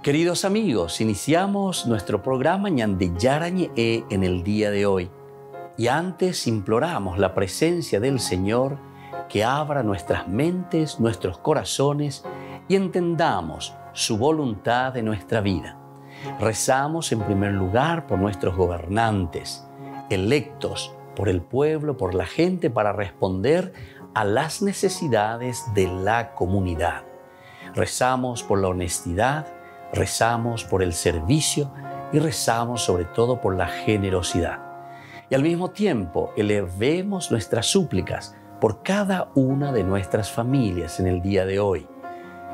Queridos amigos, iniciamos nuestro programa Ñande Yarañe en el día de hoy. Y antes imploramos la presencia del Señor que abra nuestras mentes, nuestros corazones y entendamos su voluntad en nuestra vida. Rezamos en primer lugar por nuestros gobernantes, electos por el pueblo, por la gente, para responder a las necesidades de la comunidad. Rezamos por la honestidad, rezamos por el servicio y rezamos sobre todo por la generosidad. Y al mismo tiempo elevemos nuestras súplicas por cada una de nuestras familias en el día de hoy.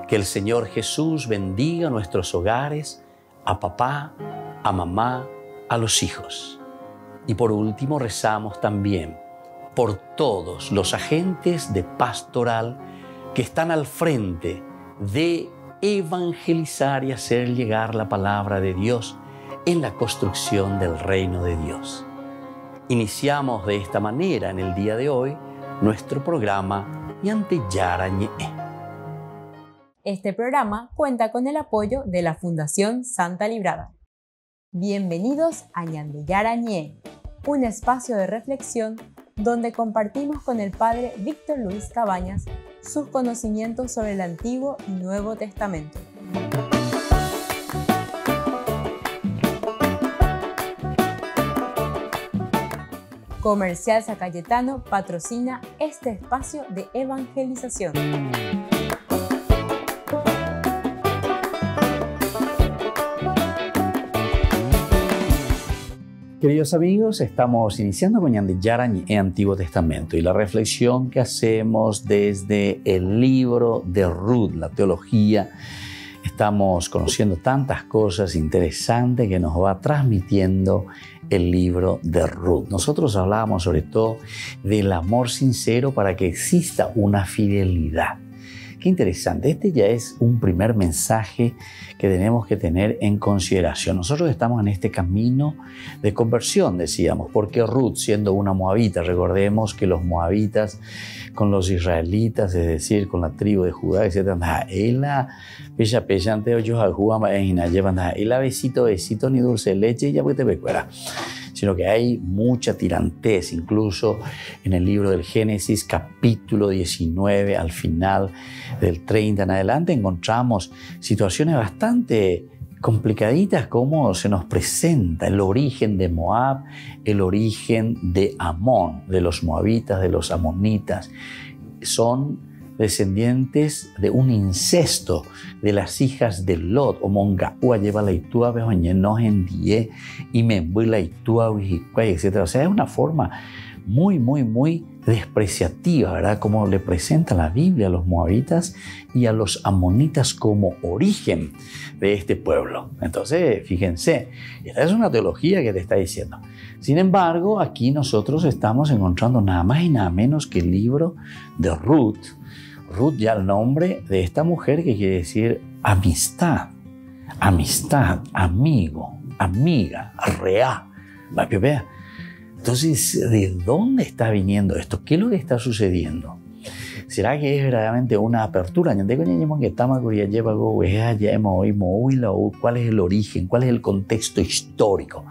Que el Señor Jesús bendiga nuestros hogares, a papá, a mamá, a los hijos. Y por último rezamos también por todos los agentes de pastoral que están al frente de evangelizar y hacer llegar la palabra de Dios en la construcción del reino de Dios. Iniciamos de esta manera en el día de hoy nuestro programa Ñande Yarañe. Este programa cuenta con el apoyo de la Fundación Santa Librada. Bienvenidos a Ñande Yarañe, un espacio de reflexión donde compartimos con el Padre Víctor Luis Cabañas sus conocimientos sobre el Antiguo y Nuevo Testamento. Comercial San Cayetano patrocina este espacio de evangelización. Queridos amigos, estamos iniciando con Ñande Yarañe en Antiguo Testamento y la reflexión que hacemos desde el libro de Ruth, la teología. Estamos conociendo tantas cosas interesantes que nos va transmitiendo el libro de Ruth. Nosotros hablábamos sobre todo del amor sincero para que exista una fidelidad. Qué interesante, este ya es un primer mensaje que tenemos que tener en consideración. Nosotros estamos en este camino de conversión, decíamos, porque Ruth, siendo una moabita, recordemos que los moabitas con los israelitas, es decir, con la tribu de Judá, etc., besito ni dulce de leche, ya te becuera. Sino que hay mucha tirantez, incluso en el libro del Génesis, capítulo 19, al final del 30 en adelante, encontramos situaciones bastante complicaditas, como se nos presenta el origen de Moab, el origen de Amón, de los moabitas, de los amonitas. Son descendientes de un incesto de las hijas de Lot, o Mongaúa lleva la itua, bejoñenos en die, y membui la itua, etc. O sea, es una forma muy despreciativa, ¿verdad? Como le presenta la Biblia a los moabitas y a los amonitas como origen de este pueblo. Entonces, fíjense, esta es una teología que te está diciendo. Sin embargo, aquí nosotros estamos encontrando nada más y nada menos que el libro de Ruth. Ruth, ya el nombre de esta mujer, que quiere decir amistad, amigo, amiga, rea. Entonces, ¿de dónde está viniendo esto? ¿Qué es lo que está sucediendo? ¿Será que es verdaderamente una apertura? ¿Cuál es el origen? ¿Cuál es el contexto histórico?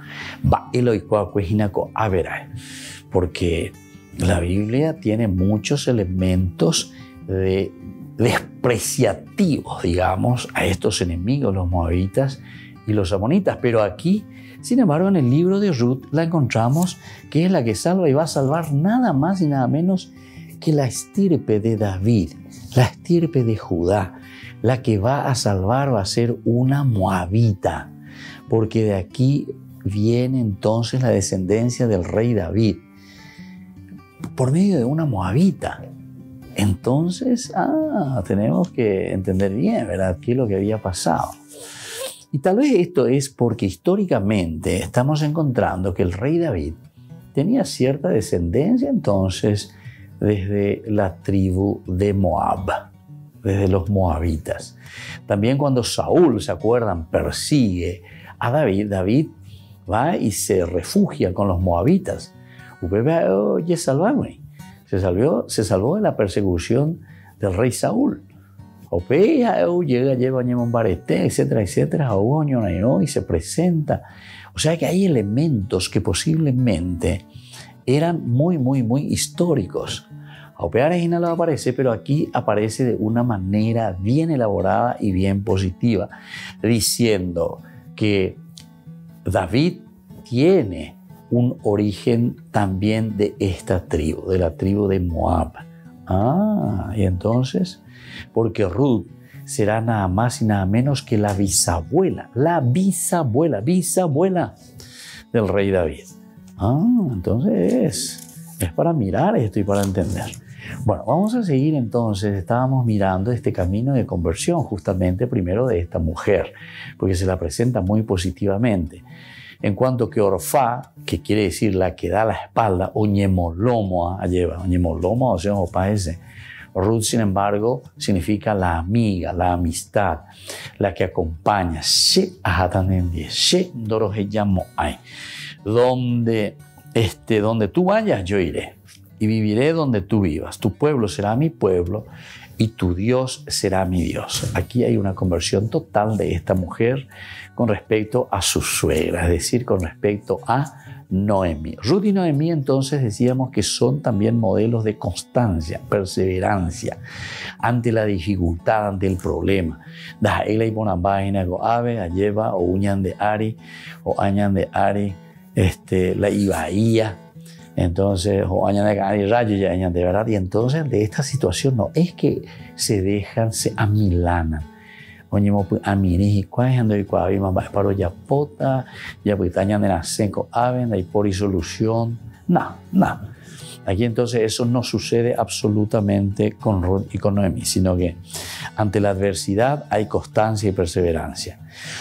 Porque la Biblia tiene muchos elementos despreciativos, digamos, a estos enemigos, los moabitas y los amonitas. Pero aquí, sin embargo, en el libro de Ruth la encontramos que es la que salva y va a salvar nada más y nada menos que la estirpe de David, la estirpe de Judá. La que va a salvar va a ser una moabita, porque de aquí viene entonces la descendencia del rey David, por medio de una moabita. Entonces, tenemos que entender bien, ¿verdad?, qué es lo que había pasado. Y tal vez esto es porque históricamente estamos encontrando que el rey David tenía cierta descendencia entonces desde la tribu de Moab, desde los moabitas. También cuando Saúl, ¿se acuerdan?, persigue a David, David va y se refugia con los moabitas. Oye, salvarme. Se salvó de la persecución del rey Saúl. Opea, llega, lleva Ñemon Barete, etcétera, etcétera, y se presenta. O sea que hay elementos que posiblemente eran muy, muy, muy históricos. Opea original aparece, pero aquí aparece de una manera bien elaborada y bien positiva, diciendo que David tiene un origen también de esta tribu, de la tribu de Moab. Y entonces, porque Ruth será nada más y nada menos que la bisabuela del rey David. Entonces es para mirar esto y para entender. Bueno, vamos a seguir entonces. Estábamos mirando este camino de conversión justamente primero de esta mujer, porque se la presenta muy positivamente. En cuanto que Orfá, que quiere decir la que da la espalda, o Ñemolomo, lleva, Ñemolomo, o sea, ese. Ruth, sin embargo, significa la amiga, la amistad, la que acompaña. Donde tú vayas, yo iré. Y viviré donde tú vivas. Tu pueblo será mi pueblo y tu Dios será mi Dios. Aquí hay una conversión total de esta mujer con respecto a su suegra, es decir, con respecto a Noemí. Ruth y Noemí, entonces, decíamos que son también modelos de constancia, perseverancia ante la dificultad, ante el problema. La Ibaía. Entonces, de verdad, y entonces de esta situación no es que se dejan, se amilanan. No. Aquí entonces eso no sucede absolutamente con Ruth y con Noemí, sino que ante la adversidad hay constancia y perseverancia.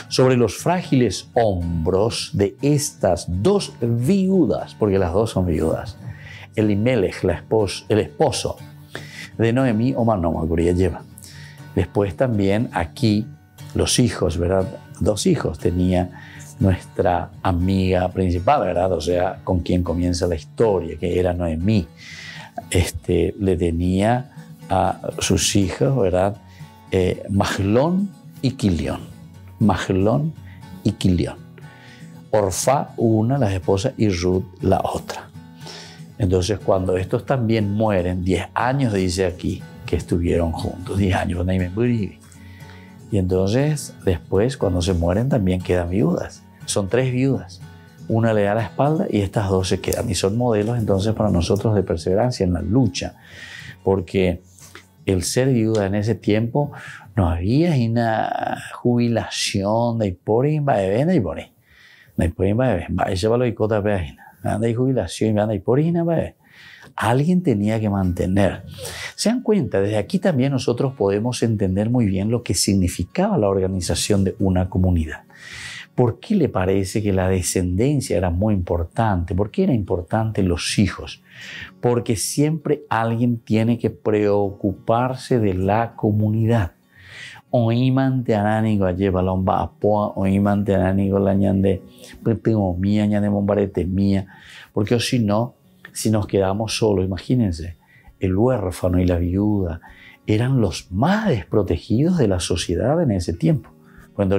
Sobre los frágiles hombros de estas dos viudas, porque las dos son viudas, Elimelech, el esposo de Noemí, Manoah lleva. Después también aquí los hijos, ¿verdad? 2 hijos tenía nuestra amiga principal, ¿verdad? O sea, con quien comienza la historia, que era Noemí. Le tenía a sus hijos, ¿verdad? Mahlón y Quilión. Orfá una, las esposas, y Ruth la otra. Entonces, cuando estos también mueren, 10 años dice aquí que estuvieron juntos, 10 años. Y entonces, después, cuando se mueren, también quedan viudas. Son 3 viudas. Una le da la espalda y estas 2 se quedan. Y son modelos, entonces, para nosotros de perseverancia en la lucha. Porque el ser viuda en ese tiempo no había una jubilación de alguien tenía que mantener. ¿Se dan cuenta? Desde aquí también nosotros podemos entender muy bien lo que significaba la organización de una comunidad. ¿Por qué le parece que la descendencia era muy importante? ¿Por qué era importante los hijos? Porque siempre alguien tiene que preocuparse de la comunidad. Porque si no, si nos quedamos solos, imagínense, el huérfano y la viuda eran los más desprotegidos de la sociedad en ese tiempo. Cuando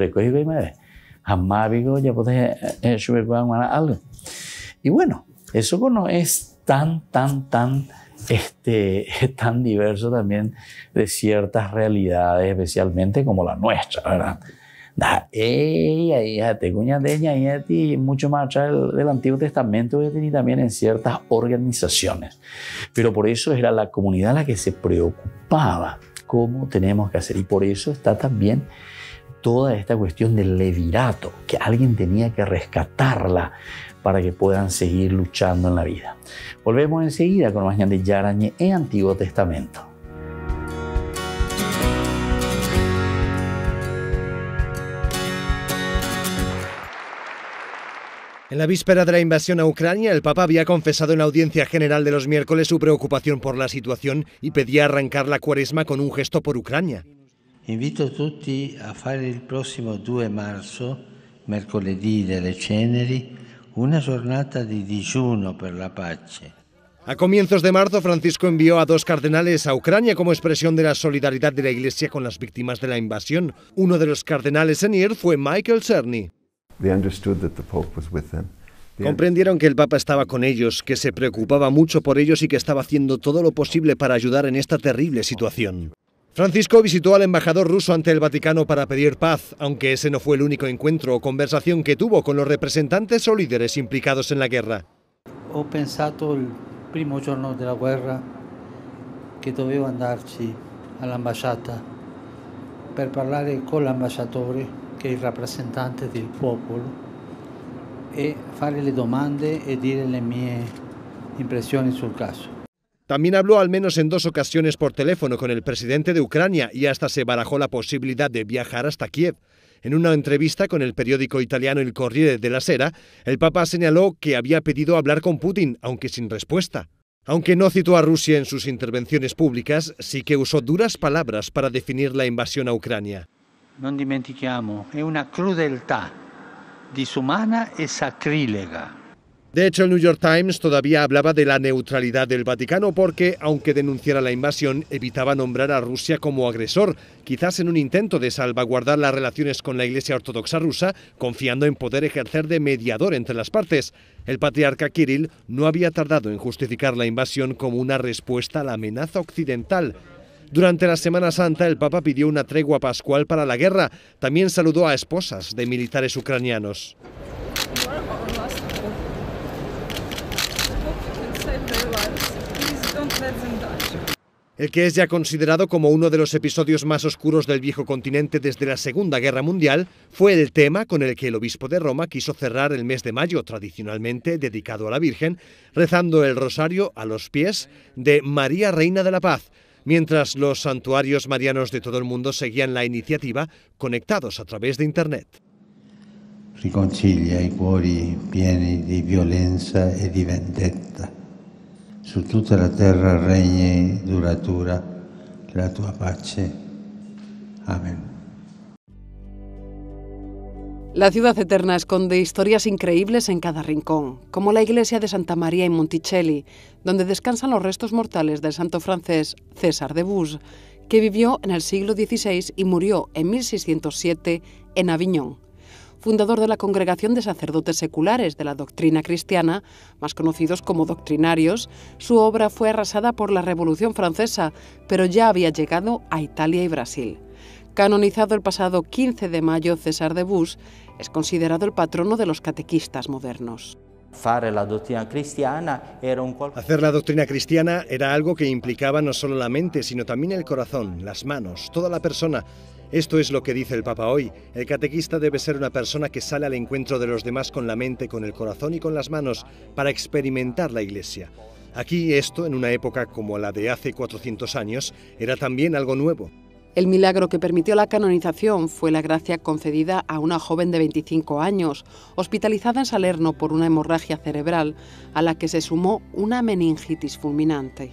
y bueno, eso no es tan diverso también de ciertas realidades, especialmente como la nuestra, ¿verdad? Mucho más atrás del Antiguo Testamento y también en ciertas organizaciones. Pero por eso era la comunidad la que se preocupaba cómo tenemos que hacer. Y por eso está también toda esta cuestión del levirato, que alguien tenía que rescatarla para que puedan seguir luchando en la vida. Volvemos enseguida con más Ñande Yarañe en Antiguo Testamento. En la víspera de la invasión a Ucrania, el Papa había confesado en la audiencia general de los miércoles su preocupación por la situación y pedía arrancar la Cuaresma con un gesto por Ucrania. Invito a tutti a fare il prossimo 2 marzo, mercoledì delle Ceneri, una giornata di digiuno per la pace. A comienzos de marzo, Francisco envió a 2 cardenales a Ucrania como expresión de la solidaridad de la Iglesia con las víctimas de la invasión. Uno de los cardenales en ir fue Michael Cerny. Comprendieron que el Papa estaba con ellos, que se preocupaba mucho por ellos y que estaba haciendo todo lo posible para ayudar en esta terrible situación. Francisco visitó al embajador ruso ante el Vaticano para pedir paz, aunque ese no fue el único encuentro o conversación que tuvo con los representantes o líderes implicados en la guerra. Ho pensato il primo giorno della guerra che dovevo andarci all'ambasciata per parlare con l'ambasciatore, che è il rappresentante del popolo, e fare le domande e dire le mie impressioni sul caso. También habló al menos en 2 ocasiones por teléfono con el presidente de Ucrania y hasta se barajó la posibilidad de viajar hasta Kiev. En una entrevista con el periódico italiano Il Corriere della Sera, el Papa señaló que había pedido hablar con Putin, aunque sin respuesta. Aunque no citó a Rusia en sus intervenciones públicas, sí que usó duras palabras para definir la invasión a Ucrania. Non dimentichiamo, è una crudeltà disumana e sacrilega. De hecho, el New York Times todavía hablaba de la neutralidad del Vaticano porque, aunque denunciara la invasión, evitaba nombrar a Rusia como agresor, quizás en un intento de salvaguardar las relaciones con la Iglesia Ortodoxa rusa, confiando en poder ejercer de mediador entre las partes. El patriarca Kirill no había tardado en justificar la invasión como una respuesta a la amenaza occidental. Durante la Semana Santa, el Papa pidió una tregua pascual para la guerra. También saludó a esposas de militares ucranianos. El que es ya considerado como uno de los episodios más oscuros del viejo continente desde la Segunda Guerra Mundial fue el tema con el que el obispo de Roma quiso cerrar el mes de mayo, tradicionalmente dedicado a la Virgen, rezando el rosario a los pies de María Reina de la Paz, mientras los santuarios marianos de todo el mundo seguían la iniciativa conectados a través de Internet. Riconcilia i cuori pieni di violenza e di vendetta. Su tutta la terra regni duratura la tua pace. Amén. La ciudad eterna esconde historias increíbles en cada rincón, como la iglesia de Santa María in Monticelli, donde descansan los restos mortales del santo francés César de Bus, que vivió en el siglo XVI y murió en 1607 en Aviñón. Fundador de la Congregación de Sacerdotes Seculares de la Doctrina Cristiana, más conocidos como doctrinarios, su obra fue arrasada por la Revolución Francesa, pero ya había llegado a Italia y Brasil. Canonizado el pasado 15 de mayo, César de Bus es considerado el patrono de los catequistas modernos. Hacer la doctrina cristiana era algo que implicaba no solo la mente, sino también el corazón, las manos, toda la persona. Esto es lo que dice el Papa hoy. El catequista debe ser una persona que sale al encuentro de los demás con la mente, con el corazón y con las manos para experimentar la Iglesia. Aquí esto, en una época como la de hace 400 años, era también algo nuevo. El milagro que permitió la canonización fue la gracia concedida a una joven de 25 años, hospitalizada en Salerno por una hemorragia cerebral, a la que se sumó una meningitis fulminante.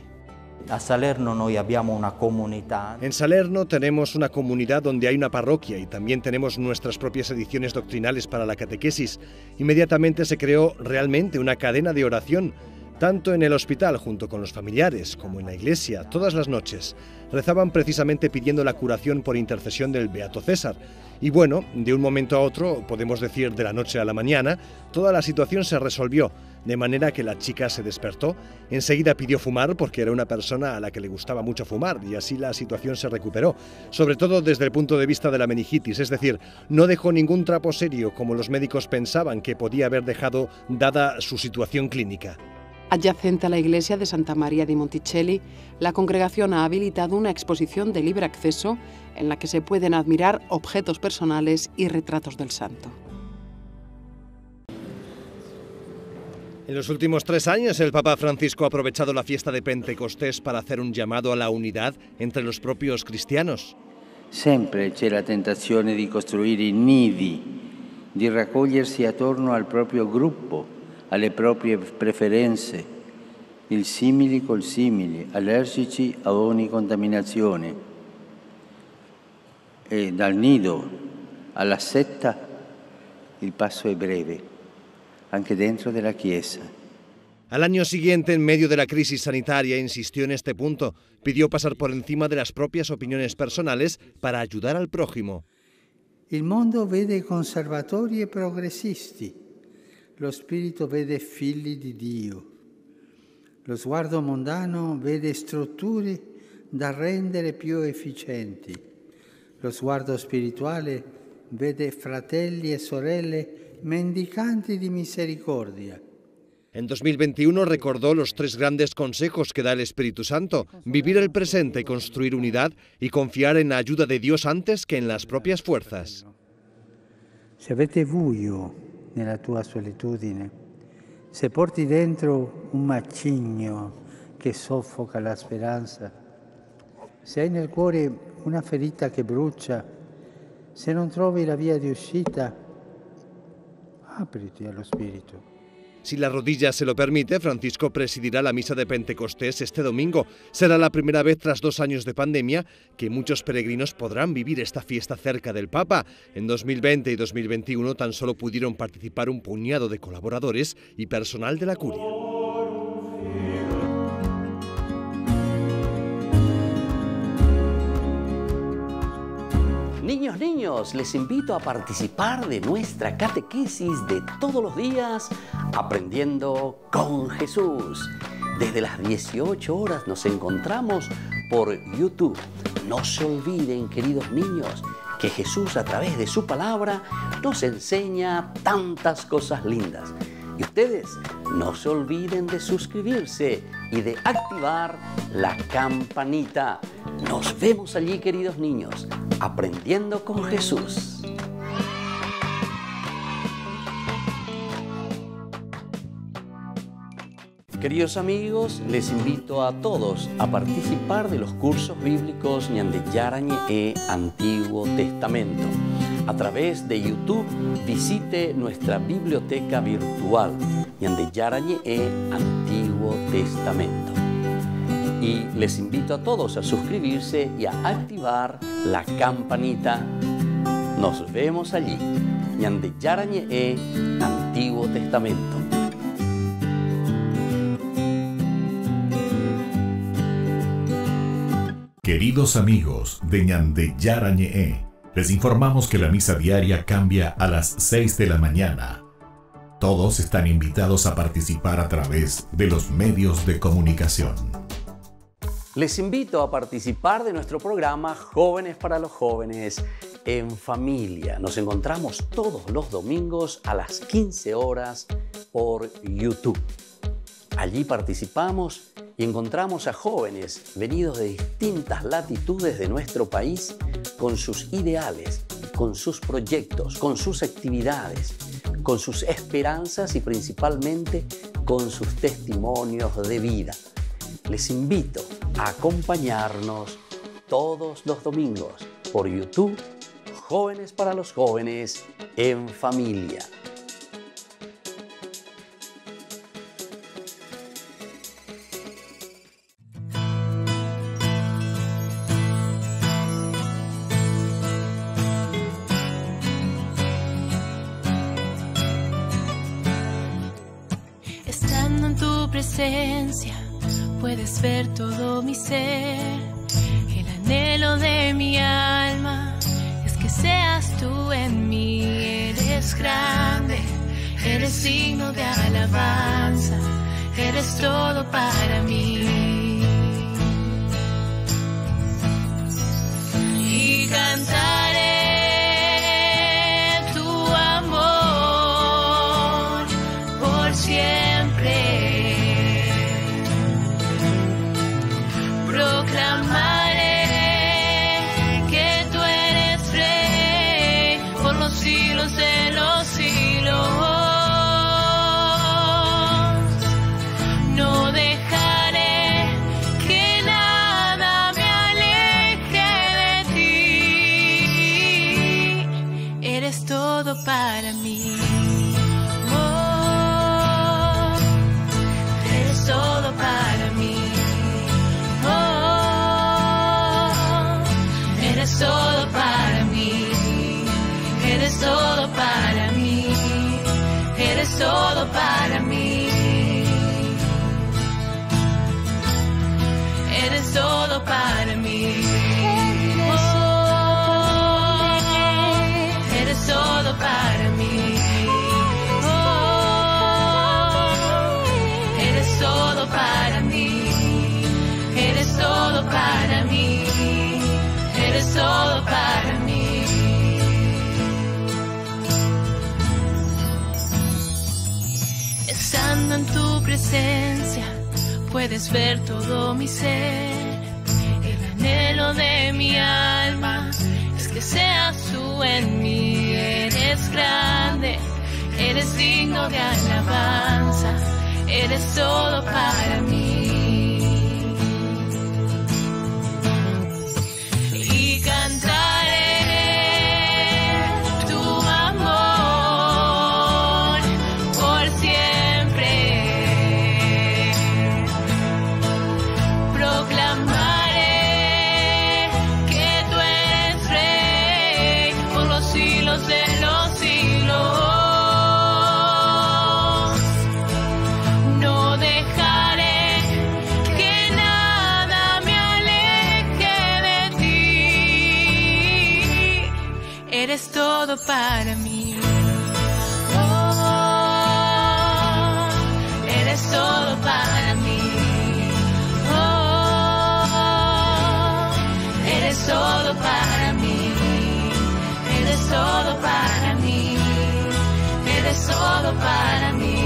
En Salerno tenemos una comunidad donde hay una parroquia y también tenemos nuestras propias ediciones doctrinales para la catequesis. Inmediatamente se creó realmente una cadena de oración, tanto en el hospital junto con los familiares como en la iglesia, todas las noches. Rezaban precisamente pidiendo la curación por intercesión del Beato César. Y bueno, de un momento a otro, podemos decir de la noche a la mañana, toda la situación se resolvió, de manera que la chica se despertó, enseguida pidió fumar porque era una persona a la que le gustaba mucho fumar y así la situación se recuperó, sobre todo desde el punto de vista de la meningitis, es decir, no dejó ningún trapo serio como los médicos pensaban que podía haber dejado dada su situación clínica. Adyacente a la iglesia de Santa María di Monticelli, la congregación ha habilitado una exposición de libre acceso en la que se pueden admirar objetos personales y retratos del santo. En los últimos 3 años, el Papa Francisco ha aprovechado la fiesta de Pentecostés para hacer un llamado a la unidad entre los propios cristianos. Sempre c'è la tentazione di costruire nidi, di raccogliersi attorno al proprio gruppo, alle proprie preferenze, il simili col simili, allergici a ogni contaminazione. E dal nido alla setta il passo è breve, anche dentro della Chiesa. Al año siguiente, en medio de la crisis sanitaria, insistió en este punto. Pidió pasar por encima de las propias opiniones personales para ayudar al prójimo. Il mondo vede conservatori e progressisti, lo spirito vede figli di Dio. Lo sguardo mondano vede strutture da rendere più efficienti. Lo sguardo spirituale vede fratelli e sorelle mendicanti di misericordia. En 2021 recordó los 3 grandes consejos que da el Espíritu Santo: vivir el presente, construir unidad y confiar en la ayuda de Dios antes que en las propias fuerzas. Se avete buio nella tua solitudine, se porti dentro un macigno che soffoca la speranza, se hai nel cuore una ferita che brucia, se non trovi la via di uscita, apriti allo Spirito. Si la rodilla se lo permite, Francisco presidirá la misa de Pentecostés este domingo. Será la primera vez tras 2 años de pandemia que muchos peregrinos podrán vivir esta fiesta cerca del Papa. En 2020 y 2021 tan solo pudieron participar un puñado de colaboradores y personal de la curia. Niños, les invito a participar de nuestra catequesis de todos los días, Aprendiendo con Jesús. Desde las 18 horas nos encontramos por YouTube. No se olviden, queridos niños, que Jesús a través de su palabra nos enseña tantas cosas lindas. Y ustedes no se olviden de suscribirse y de activar la campanita. Nos vemos allí, queridos niños, Aprendiendo con Jesús. Queridos amigos, les invito a todos a participar de los cursos bíblicos Ñande Yarañe e Antiguo Testamento. A través de YouTube visite nuestra biblioteca virtual Ñande Yarañe e Antiguo Testamento. Y les invito a todos a suscribirse y a activar la campanita. Nos vemos allí, Ñande Yarañe e Antiguo Testamento. Queridos amigos de Ñande Yarañe, les informamos que la misa diaria cambia a las 6 de la mañana. Todos están invitados a participar a través de los medios de comunicación. Les invito a participar de nuestro programa Jóvenes para los Jóvenes en Familia. Nos encontramos todos los domingos a las 15 horas por YouTube. Allí participamos y encontramos a jóvenes venidos de distintas latitudes de nuestro país con sus ideales, con sus proyectos, con sus actividades, con sus esperanzas y principalmente con sus testimonios de vida. Les invito a acompañarnos todos los domingos por YouTube, Jóvenes para los Jóvenes en Familia. Estando en tu presencia puedes ver todo mi ser. El anhelo de mi alma es que seas tú en mí. Eres grande, eres digno de alabanza, eres todo para mí. Y cantaré tu amor por siempre. Proclamaré que tú eres rey por los siglos de los siglos. No dejaré que nada me aleje de ti. Eres todo para mí. Oh, eres todo para mí. Eres todo para mí, eres todo para mí, eres todo para mí. presencia puedes ver todo mi ser. El anhelo de mi alma es que seas tú en mí. Eres grande, eres digno de alabanza, eres todo para mí. Y cantaré tu amor por siempre. Proclamaré que tú eres rey por los siglos de los siglos. No dejaré que nada me aleje de ti. Eres todo para mí. Oh, eres todo para mí. Oh, eres todo para mí. Eres todo para mí. Eres todo para mí.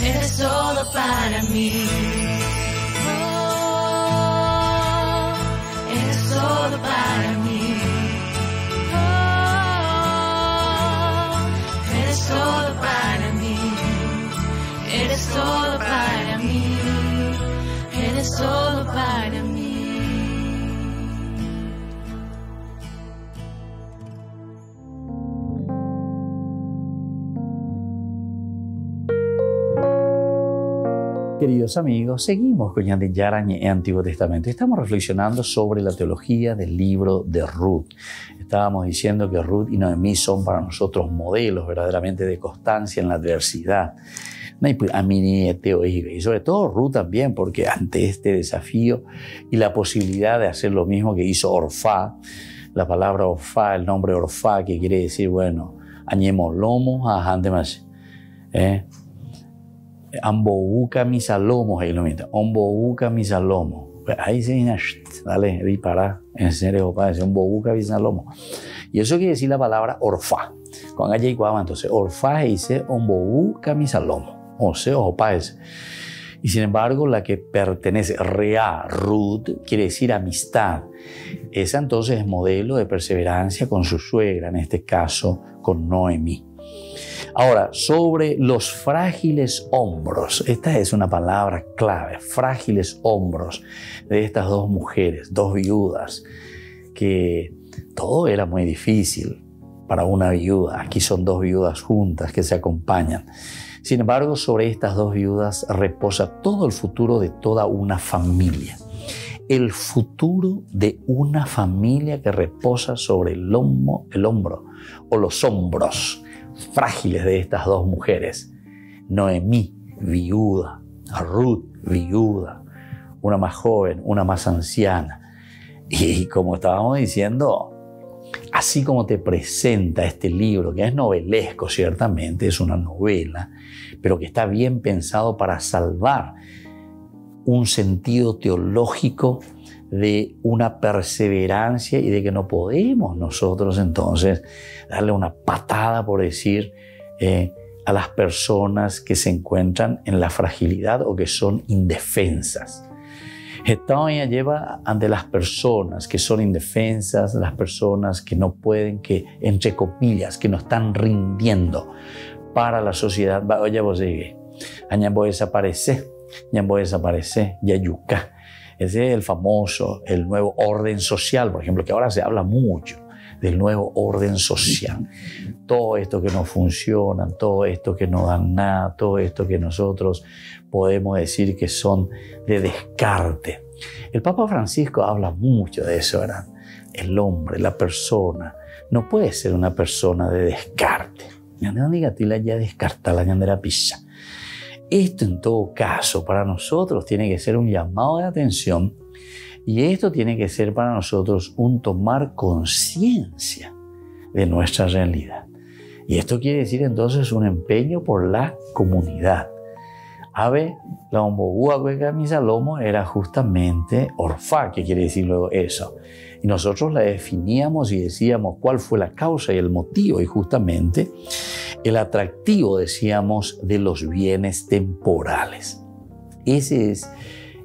Eres todo para mí. Oh, eres todo para mí. Oh, eres todo para mí. Eres todo para mí. Eres todo para mí. Queridos amigos, seguimos con Ñande Yarañe en Antiguo Testamento. Estamos reflexionando sobre la teología del libro de Ruth. Estábamos diciendo que Ruth y Noemí son para nosotros modelos verdaderamente de constancia en la adversidad. Y sobre todo Ruth también, porque ante este desafío y la posibilidad de hacer lo mismo que hizo Orfá, la palabra Orfá, el nombre Orfá, que quiere decir, bueno, añemos lomo a gente más. Ambouca misalomo, ahí lo mira. Ambouca misalomo. Ahí se viene, dale, dispara, en serio, padre, ambouca misalomo. Y eso quiere decir la palabra Orfá. Con allá y cuava, entonces, Orfá dice ambouca misalomo. O sea, opaes. Y sin embargo, la que pertenece, Rea, Ruth, quiere decir amistad. Esa entonces es modelo de perseverancia con su suegra, en este caso con Noemí. Ahora, sobre los frágiles hombros, esta es una palabra clave, frágiles hombros de estas dos mujeres, dos viudas, que todo era muy difícil para una viuda. Aquí son dos viudas juntas que se acompañan. Sin embargo, sobre estas dos viudas reposa todo el futuro de toda una familia. El futuro de una familia que reposa sobre el hombro o los hombros frágiles de estas dos mujeres. Noemí, viuda, Ruth, viuda, una más joven, una más anciana. Y como estábamos diciendo, así como te presenta este libro, que es novelesco ciertamente, es una novela, pero que está bien pensado para salvar un sentido teológico de una perseverancia y de que no podemos nosotros entonces darle una patada, por decir, a las personas que se encuentran en la fragilidad o que son indefensas. Esto ya lleva ante las personas que son indefensas, las personas que no pueden, que entre comillas, que no están rindiendo para la sociedad. Oye, vos llegué, ya voy a desaparecer, ya yuca. Ese es el famoso, el nuevo orden social, por ejemplo, que ahora se habla mucho del nuevo orden social. Todo esto que no funciona, todo esto que no dan nada, todo esto que nosotros podemos decir que son de descarte. El Papa Francisco habla mucho de eso, ¿verdad? El hombre, la persona, no puede ser una persona de descarte. No diga tila ya descarta la ñandera pizza. Esto en todo caso para nosotros tiene que ser un llamado de atención y esto tiene que ser para nosotros un tomar conciencia de nuestra realidad. Y esto quiere decir entonces un empeño por la comunidad. Ave, la ombogúa cueca misalomo era justamente Orfá, que quiere decir luego eso. Y nosotros la definíamos y decíamos cuál fue la causa y el motivo, y justamente el atractivo, decíamos, de los bienes temporales. Ese es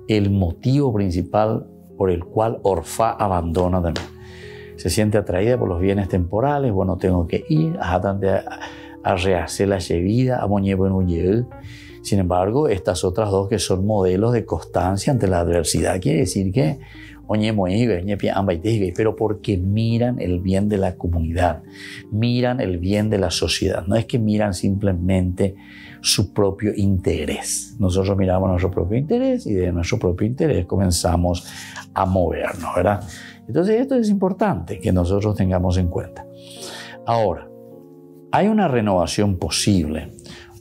el motivo principal por el cual Orfá abandona también. Se siente atraída por los bienes temporales. Bueno, tengo que ir a rehacer la vida, a moñer en un. Sin embargo, estas otras dos que son modelos de constancia ante la adversidad, quiere decir que pero porque miran el bien de la comunidad, miran el bien de la sociedad. No es que miran simplemente su propio interés. Nosotros miramos nuestro propio interés y de nuestro propio interés comenzamos a movernos, ¿verdad? Entonces esto es importante que nosotros tengamos en cuenta. Ahora, hay una renovación posible,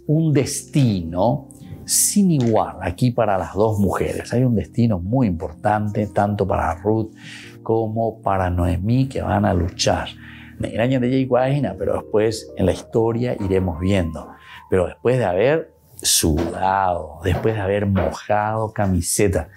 un destino sin igual aquí para las dos mujeres. Hay un destino muy importante tanto para Ruth como para Noemí, que van a luchar. Pero después en la historia iremos viendo. Pero después de haber sudado, después de haber mojado camiseta,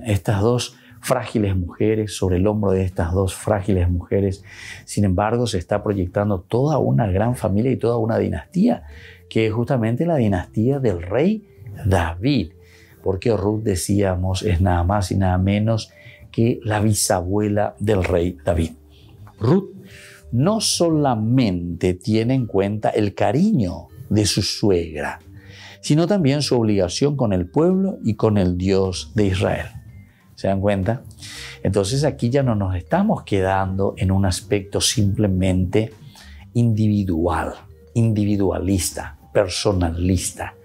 estas dos frágiles mujeres, sobre el hombro de estas dos frágiles mujeres, sin embargo, se está proyectando toda una gran familia y toda una dinastía, que es justamente la dinastía del rey David, porque Ruth, decíamos, es nada más y nada menos que la bisabuela del rey David. Ruth no solamente tiene en cuenta el cariño de su suegra, sino también su obligación con el pueblo y con el Dios de Israel. ¿Se dan cuenta? Entonces aquí ya no nos estamos quedando en un aspecto simplemente individual, individualista, personalista.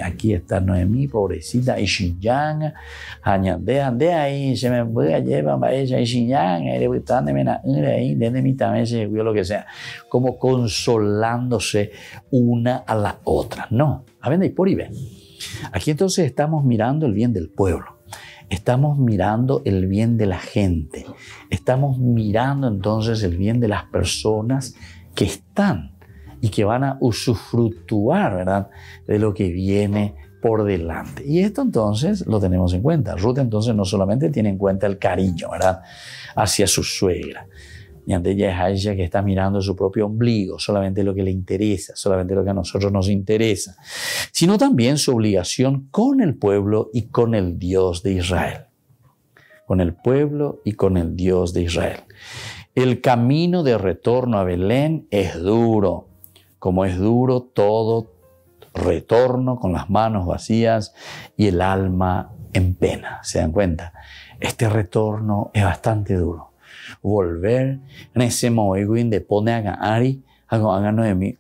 Aquí está Noemí, pobrecita, y Xinjiang, de ahí se me puede llevar a ella y Xinjiang, lo que sea, como consolándose una a la otra. No, a ver, por ahí ven. Aquí entonces estamos mirando el bien del pueblo, estamos mirando el bien de la gente, estamos mirando entonces el bien de las personas que están y que van a usufructuar, ¿verdad?, de lo que viene por delante. Y esto entonces lo tenemos en cuenta. Ruth entonces no solamente tiene en cuenta el cariño, ¿verdad?, hacia su suegra. Y ante ella es a ella que está mirando su propio ombligo, solamente lo que le interesa, solamente lo que a nosotros nos interesa, sino también su obligación con el pueblo y con el Dios de Israel. Con el pueblo y con el Dios de Israel. El camino de retorno a Belén es duro, como es duro todo retorno con las manos vacías y el alma en pena. ¿Se dan cuenta? Este retorno es bastante duro. Volver en ese momento de pone a Gari, a Noemí,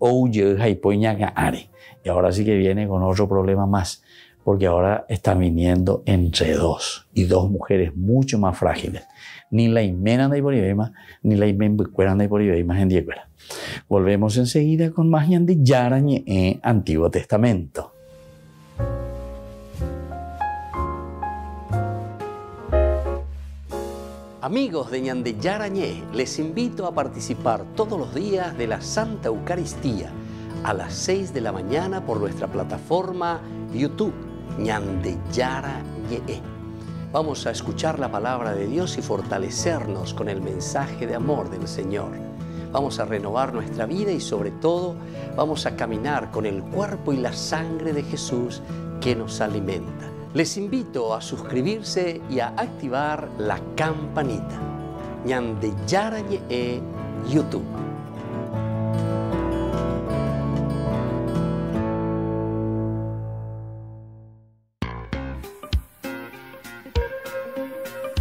y ahora sí que viene con otro problema más, porque ahora está viniendo entre dos, y dos mujeres mucho más frágiles. Ni la inmenan de Iboribema, ni la inmenbucueran de Iboribema en Diecuera. Volvemos enseguida con más de Yarañe en Antiguo Testamento. Amigos de Ñande Yarañé, les invito a participar todos los días de la Santa Eucaristía a las 6 de la mañana por nuestra plataforma YouTube Ñande Yarañé. Vamos a escuchar la palabra de Dios y fortalecernos con el mensaje de amor del Señor. Vamos a renovar nuestra vida y sobre todo vamos a caminar con el cuerpo y la sangre de Jesús que nos alimenta. Les invito a suscribirse y a activar la campanita. Ñande Yarañé YouTube.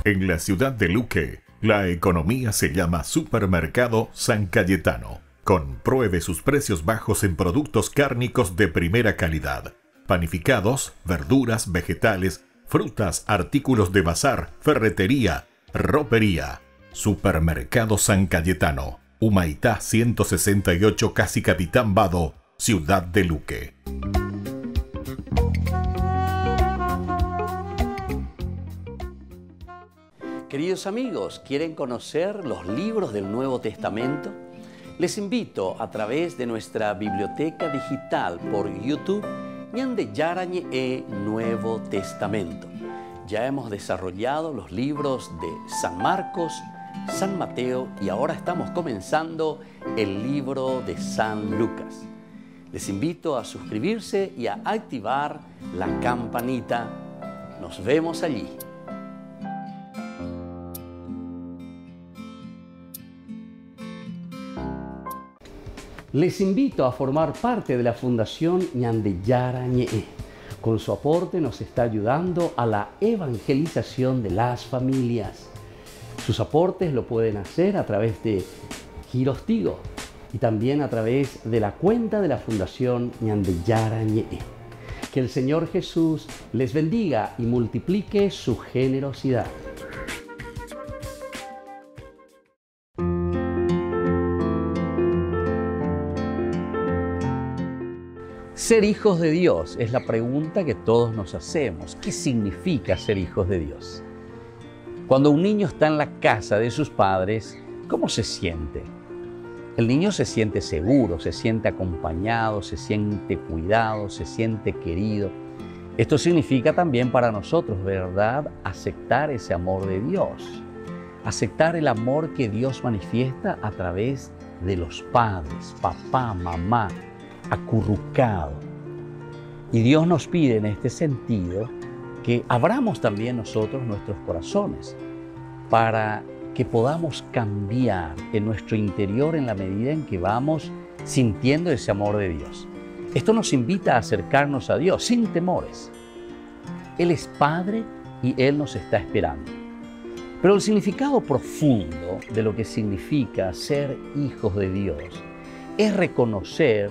En la ciudad de Luque, la economía se llama Supermercado San Cayetano. Compruebe sus precios bajos en productos cárnicos de primera calidad. Panificados, verduras, vegetales, frutas, artículos de bazar, ferretería, ropería. Supermercado San Cayetano, Humaitá 168, Casi Capitán Vado, Ciudad de Luque. Queridos amigos, ¿quieren conocer los libros del Nuevo Testamento? Les invito a través de nuestra biblioteca digital por YouTube, Ñande Yarañe Nuevo Testamento. Ya hemos desarrollado los libros de San Marcos, San Mateo y ahora estamos comenzando el libro de San Lucas. Les invito a suscribirse y a activar la campanita. Nos vemos allí. Les invito a formar parte de la Fundación Ñande Yarañe. Con su aporte nos está ayudando a la evangelización de las familias. Sus aportes lo pueden hacer a través de Giros Tigo y también a través de la cuenta de la Fundación Ñande Yarañe. Que el Señor Jesús les bendiga y multiplique su generosidad. Ser hijos de Dios es la pregunta que todos nos hacemos. ¿Qué significa ser hijos de Dios? Cuando un niño está en la casa de sus padres, ¿cómo se siente? El niño se siente seguro, se siente acompañado, se siente cuidado, se siente querido. Esto significa también para nosotros, ¿verdad?, aceptar ese amor de Dios. Aceptar el amor que Dios manifiesta a través de los padres, papá, mamá, acurrucado. Y Dios nos pide en este sentido que abramos también nosotros nuestros corazones para que podamos cambiar en nuestro interior en la medida en que vamos sintiendo ese amor de Dios. Esto nos invita a acercarnos a Dios sin temores. Él es Padre y Él nos está esperando. Pero el significado profundo de lo que significa ser hijos de Dios es reconocer,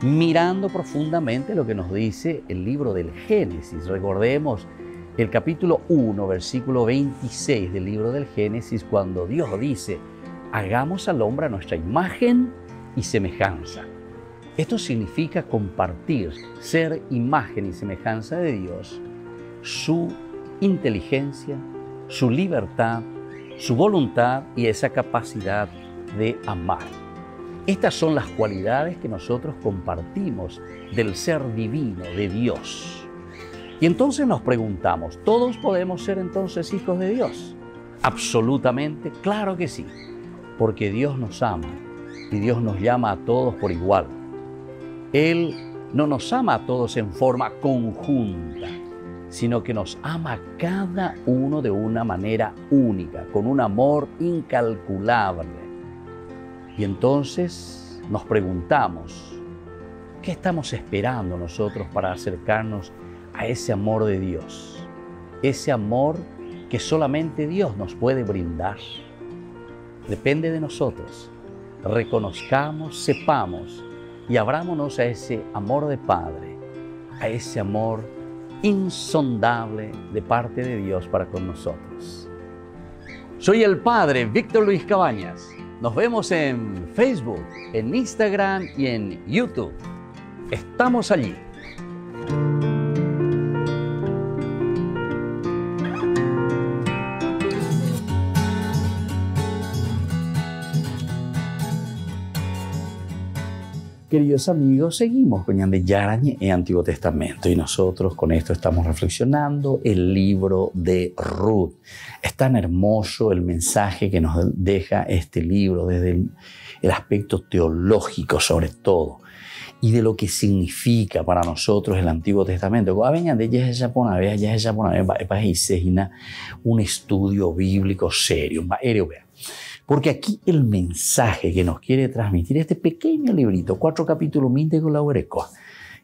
mirando profundamente lo que nos dice el libro del Génesis. Recordemos el capítulo 1, versículo 26 del libro del Génesis, cuando Dios dice: hagamos al hombre a nuestra imagen y semejanza. Esto significa compartir, ser imagen y semejanza de Dios, su inteligencia, su libertad, su voluntad y esa capacidad de amar. Estas son las cualidades que nosotros compartimos del ser divino de Dios. Y entonces nos preguntamos, ¿todos podemos ser entonces hijos de Dios? Absolutamente, claro que sí, porque Dios nos ama y Dios nos llama a todos por igual. Él no nos ama a todos en forma conjunta, sino que nos ama a cada uno de una manera única, con un amor incalculable. Y entonces nos preguntamos, ¿qué estamos esperando nosotros para acercarnos a ese amor de Dios? Ese amor que solamente Dios nos puede brindar. Depende de nosotros. Reconozcamos, sepamos y abrámonos a ese amor de Padre, a ese amor insondable de parte de Dios para con nosotros. Soy el Padre Víctor Luis Cabañas. Nos vemos en Facebook, en Instagram y en YouTube. Estamos allí. Queridos amigos, seguimos con Ñande Yarañe en Antiguo Testamento y nosotros con esto estamos reflexionando el libro de Ruth. Es tan hermoso el mensaje que nos deja este libro desde el aspecto teológico sobre todo y de lo que significa para nosotros el Antiguo Testamento. Un estudio bíblico serio, porque aquí el mensaje que nos quiere transmitir este pequeño librito, 4 capítulos, con la Urecoa.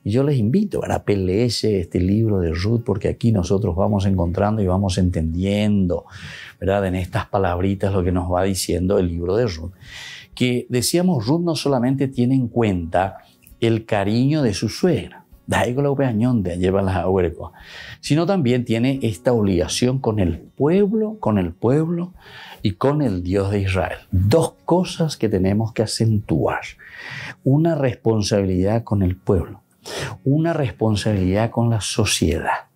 Y yo les invito a leer este libro de Ruth, porque aquí nosotros vamos encontrando y vamos entendiendo, ¿verdad?, en estas palabritas lo que nos va diciendo el libro de Ruth. Que decíamos, Ruth no solamente tiene en cuenta el cariño de su suegra, sino también tiene esta obligación con el pueblo y con el Dios de Israel. 2 cosas que tenemos que acentuar. Una responsabilidad con el pueblo, una responsabilidad con la sociedad.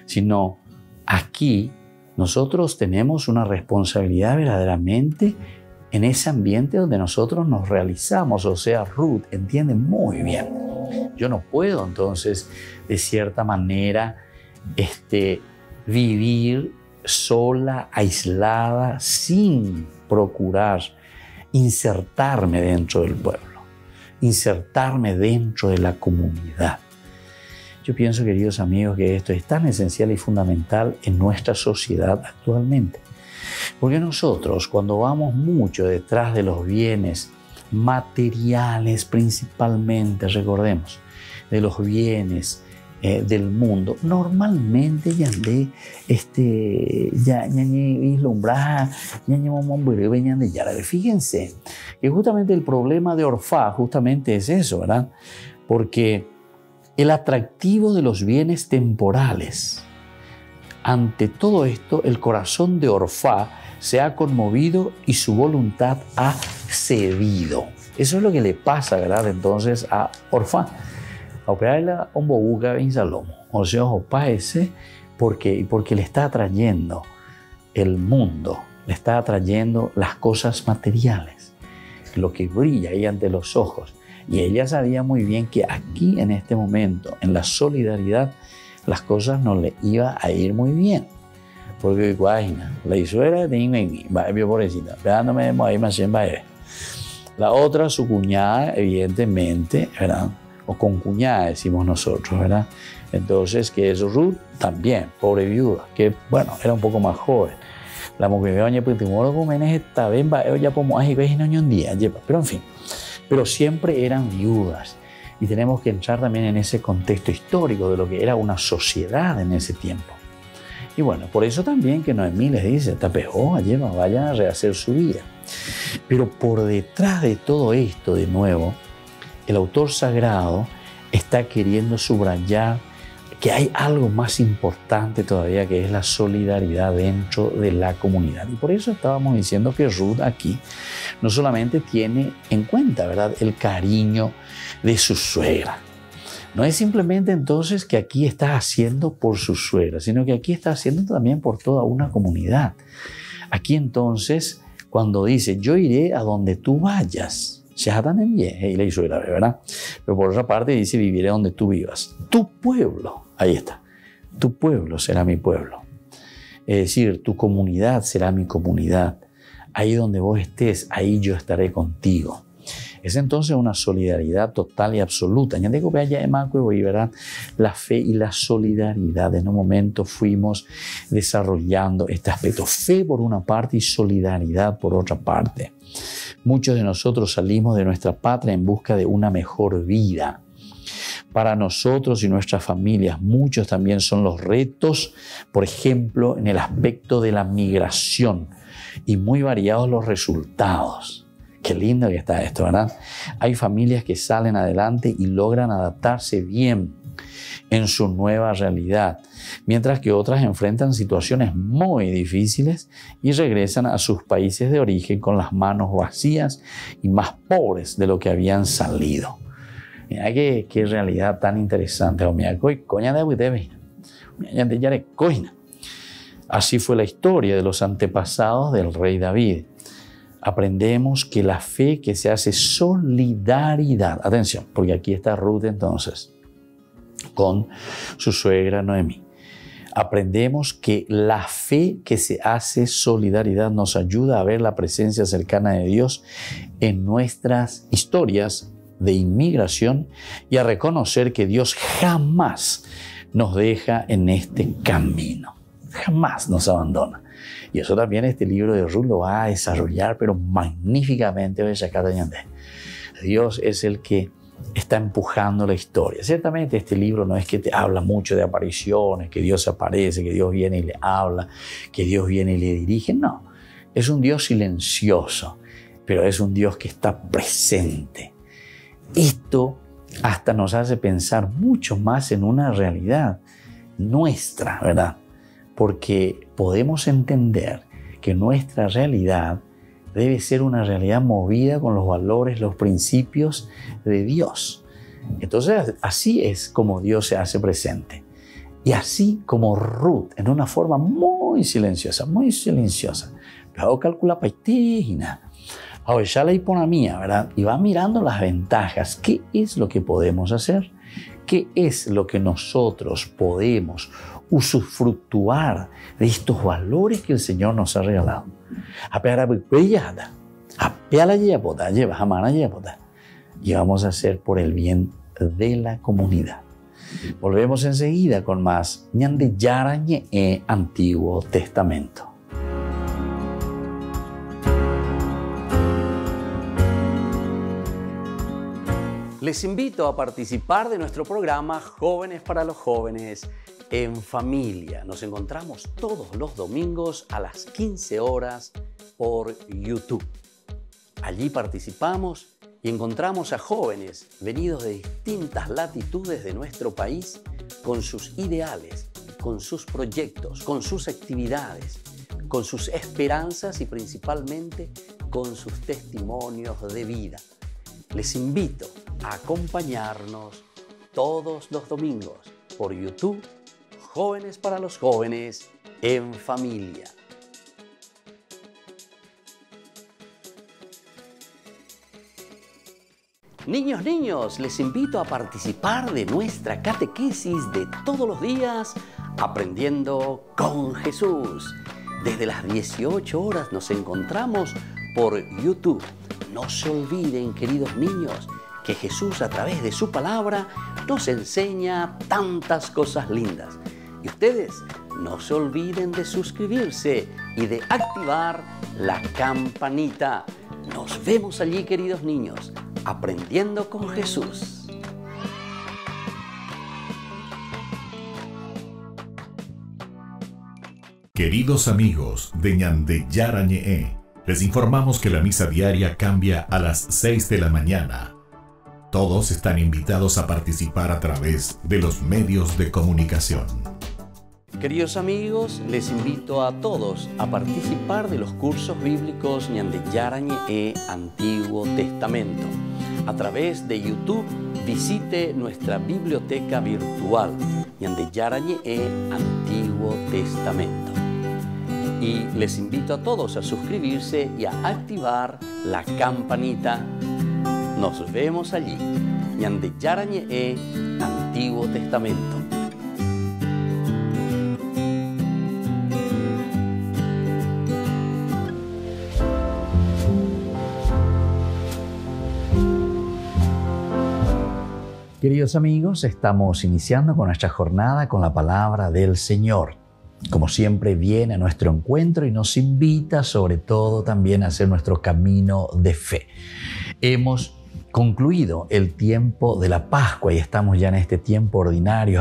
sino aquí nosotros tenemos una responsabilidad verdaderamente en ese ambiente donde nosotros nos realizamos. O sea, Ruth entiende muy bien. Yo no puedo entonces, de cierta manera, vivir sola, aislada, sin procurar insertarme dentro del pueblo, insertarme dentro de la comunidad. Yo pienso, queridos amigos, que esto es tan esencial y fundamental en nuestra sociedad actualmente. Porque nosotros, cuando vamos mucho detrás de los bienes materiales principalmente, recordemos, de los bienes del mundo, normalmente fíjense que justamente el problema de Orfá justamente es eso, ¿verdad? Porque el atractivo de los bienes temporales. Ante todo esto, el corazón de Orfá se ha conmovido y su voluntad ha cedido. Eso es lo que le pasa, ¿verdad? Entonces a Orfá. Operarla un bobuca en Salomo. O sea, porque le está atrayendo el mundo, le está atrayendo las cosas materiales, lo que brilla ahí ante los ojos. Y ella sabía muy bien que aquí, en este momento, en la solidaridad, las cosas no le iba a ir muy bien. Porque, la suegra de pobrecita, pegándome ahí más en la otra, su cuñada, evidentemente, ¿verdad? O concuñada, decimos nosotros, ¿verdad? Entonces, que es Ruth también, pobre viuda, que, bueno, era un poco más joven. La mujer de pero en fin. Pero siempre eran viudas. Y tenemos que entrar también en ese contexto histórico de lo que era una sociedad en ese tiempo. Y bueno, por eso también que Noemí les dice, tapejó, vayan a rehacer su vida. Pero por detrás de todo esto, de nuevo, el autor sagrado está queriendo subrayar que hay algo más importante todavía, que es la solidaridad dentro de la comunidad. Y por eso estábamos diciendo que Ruth aquí no solamente tiene en cuenta, ¿verdad?, el cariño de su suegra. No es simplemente entonces que aquí está haciendo por su suegra, sino que aquí está haciendo también por toda una comunidad. Aquí entonces, cuando dice, yo iré a donde tú vayas, y la suegra, ¿verdad? Pero por otra parte dice, viviré donde tú vivas. Tu pueblo, ahí está, tu pueblo será mi pueblo. Es decir, tu comunidad será mi comunidad. Ahí donde vos estés, ahí yo estaré contigo. Es entonces una solidaridad total y absoluta. Ya digo, ¿verdad? La fe y la solidaridad. En un momento fuimos desarrollando este aspecto. Fe por una parte y solidaridad por otra parte. Muchos de nosotros salimos de nuestra patria en busca de una mejor vida. Para nosotros y nuestras familias, muchos también son los retos, por ejemplo, en el aspecto de la migración, y muy variados los resultados. Qué lindo que está esto, ¿verdad? Hay familias que salen adelante y logran adaptarse bien en su nueva realidad, mientras que otras enfrentan situaciones muy difíciles y regresan a sus países de origen con las manos vacías y más pobres de lo que habían salido. Mira qué realidad tan interesante. Así fue la historia de los antepasados del rey David. Aprendemos que la fe que se hace solidaridad, atención, porque aquí está Ruth entonces, con su suegra Noemí. Aprendemos que la fe que se hace solidaridad nos ayuda a ver la presencia cercana de Dios en nuestras historias de inmigración y a reconocer que Dios jamás nos deja en este camino. Jamás nos abandona. Y eso también este libro de Ruth lo va a desarrollar, pero magníficamente. Dios es el que está empujando la historia. Ciertamente este libro no es que te habla mucho de apariciones, que Dios aparece, que Dios viene y le habla, que Dios viene y le dirige. No, es un Dios silencioso, pero es un Dios que está presente. Esto hasta nos hace pensar mucho más en una realidad nuestra, ¿verdad? Porque podemos entender que nuestra realidad debe ser una realidad movida con los valores, los principios de Dios. Entonces, así es como Dios se hace presente, Y así como Ruth, en una forma muy silenciosa, pero calcula paitina. Ahora ya la hiponamía, ¿verdad? Y va mirando las ventajas. ¿Qué es lo que podemos hacer? ¿Qué es lo que nosotros podemos usufructuar de estos valores que el Señor nos ha regalado? Y vamos a hacer por el bien de la comunidad. Volvemos enseguida con más Ñande Yarañe Antiguo Testamento. Les invito a participar de nuestro programa Jóvenes para los Jóvenes en Familia. Nos encontramos todos los domingos a las 15 horas por YouTube. Allí participamos y encontramos a jóvenes venidos de distintas latitudes de nuestro país con sus ideales, con sus proyectos, con sus actividades, con sus esperanzas y principalmente con sus testimonios de vida. Les invito a acompañarnos todos los domingos por YouTube, Jóvenes para los Jóvenes en Familia. Niños, les invito a participar de nuestra catequesis de todos los días, Aprendiendo con Jesús. Desde las 18 horas nos encontramos por YouTube. No se olviden, queridos niños, que Jesús a través de su palabra nos enseña tantas cosas lindas. Y ustedes no se olviden de suscribirse y de activar la campanita. Nos vemos allí, queridos niños, Aprendiendo con Jesús. Queridos amigos de Ñande Yarañe, les informamos que la misa diaria cambia a las 6 de la mañana. Todos están invitados a participar a través de los medios de comunicación. Queridos amigos, les invito a todos a participar de los cursos bíblicos Ñande Yarañe Antiguo Testamento. A través de YouTube, visite nuestra biblioteca virtual Ñande Yarañe Antiguo Testamento. Y les invito a todos a suscribirse y a activar la campanita. Nos vemos allí, Ñande Yarañe Antiguo Testamento. Queridos amigos, estamos iniciando con nuestra jornada con la palabra del Señor. Como siempre, viene a nuestro encuentro y nos invita sobre todo también a hacer nuestro camino de fe. Hemos concluido el tiempo de la Pascua y estamos ya en este tiempo ordinario.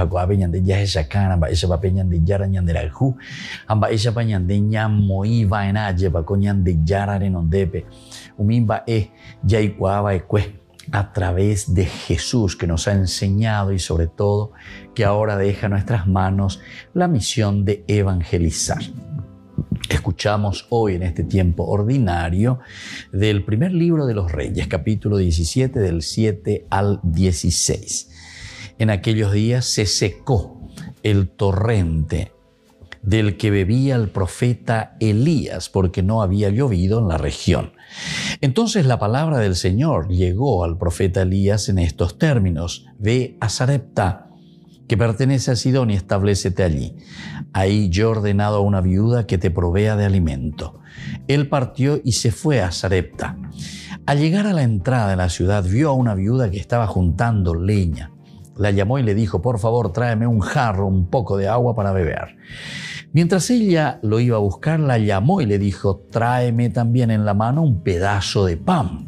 A través de Jesús, que nos ha enseñado y sobre todo que ahora deja en nuestras manos la misión de evangelizar. Escuchamos hoy en este tiempo ordinario del primer libro de los Reyes, capítulo 17, del 7 al 16. En aquellos días se secó el torrente del que bebía el profeta Elías, porque no había llovido en la región. Entonces la palabra del Señor llegó al profeta Elías en estos términos: ve a Sarepta, que pertenece a Sidón, y establécete allí. Ahí yo he ordenado a una viuda que te provea de alimento. Él partió y se fue a Sarepta. Al llegar a la entrada de la ciudad, vio a una viuda que estaba juntando leña. La llamó y le dijo: por favor, tráeme un jarro, un poco de agua para beber. Mientras ella lo iba a buscar, la llamó y le dijo: tráeme también en la mano un pedazo de pan.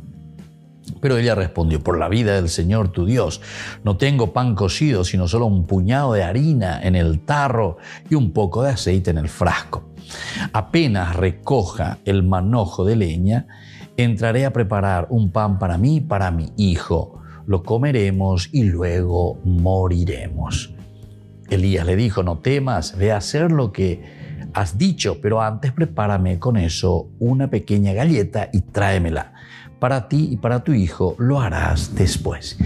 Pero ella respondió: por la vida del Señor tu Dios, no tengo pan cocido, sino solo un puñado de harina en el tarro y un poco de aceite en el frasco. Apenas recoja el manojo de leña, entraré a preparar un pan para mí y para mi hijo. Lo comeremos y luego moriremos. Elías le dijo: no temas, ve a hacer lo que has dicho, pero antes prepárame con eso una pequeña galleta y tráemela. Para ti y para tu hijo lo harás después.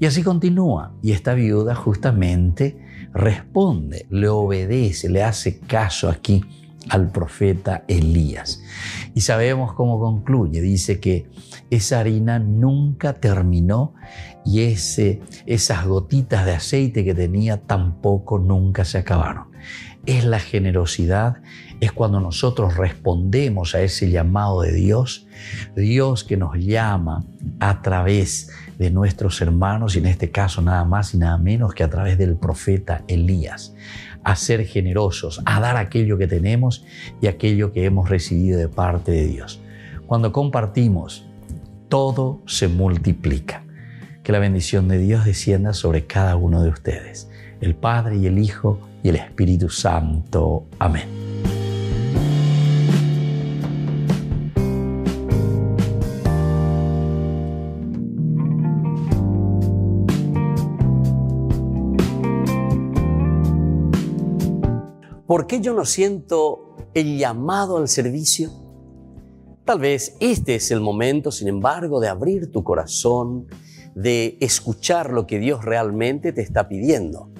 Y así continúa. Y esta viuda justamente responde, le obedece, le hace caso aquí al profeta Elías. Y sabemos cómo concluye. Dice que esa harina nunca terminó y esas gotitas de aceite que tenía tampoco nunca se acabaron. Es la generosidad, es cuando nosotros respondemos a ese llamado de Dios, Dios que nos llama a través de nuestros hermanos, y en este caso nada más y nada menos que a través del profeta Elías, a ser generosos, a dar aquello que tenemos y aquello que hemos recibido de parte de Dios. Cuando compartimos, todo se multiplica. Que la bendición de Dios descienda sobre cada uno de ustedes, el Padre y el Hijo y el Espíritu Santo. Amén. ¿Por qué yo no siento el llamado al servicio? Tal vez este es el momento, sin embargo, de abrir tu corazón, de escuchar lo que Dios realmente te está pidiendo,